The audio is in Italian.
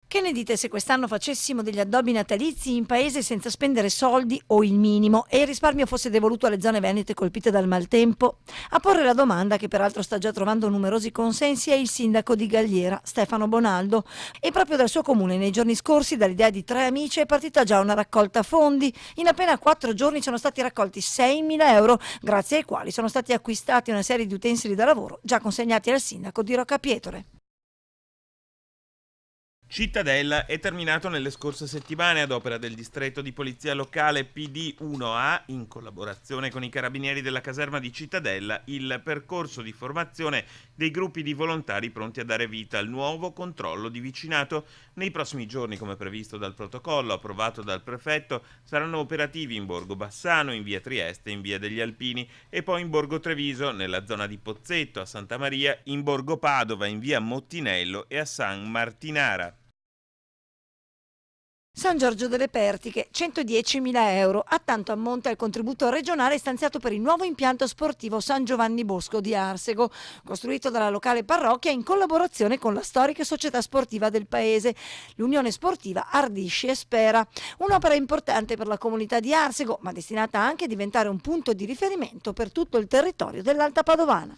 Che ne dite se quest'anno facessimo degli addobbi natalizi in paese senza spendere soldi o il minimo e il risparmio fosse devoluto alle zone venete colpite dal maltempo? A porre la domanda, che peraltro sta già trovando numerosi consensi, è il sindaco di Galliera, Stefano Bonaldo. E proprio dal suo comune nei giorni scorsi, dall'idea di tre amici, è partita già una raccolta fondi. In appena 4 giorni sono stati raccolti 6.000 euro, grazie ai quali sono stati acquistati una serie di utensili da lavoro già consegnati al sindaco di Roccapietore. Cittadella è terminato nelle scorse settimane ad opera del distretto di polizia locale PD1A, in collaborazione con i carabinieri della caserma di Cittadella, il percorso di formazione dei gruppi di volontari pronti a dare vita al nuovo controllo di vicinato. Nei prossimi giorni, come previsto dal protocollo approvato dal prefetto, saranno operativi in Borgo Bassano, in via Trieste, in via degli Alpini e poi in Borgo Treviso, nella zona di Pozzetto, a Santa Maria, in Borgo Padova, in via Mottinello e a San Martinara. San Giorgio delle Pertiche, 110.000 euro. A tanto ammonta il contributo regionale stanziato per il nuovo impianto sportivo San Giovanni Bosco di Arsego, costruito dalla locale parrocchia in collaborazione con la storica società sportiva del paese, l'Unione Sportiva Ardisci e Spera. Un'opera importante per la comunità di Arsego, ma destinata anche a diventare un punto di riferimento per tutto il territorio dell'Alta Padovana.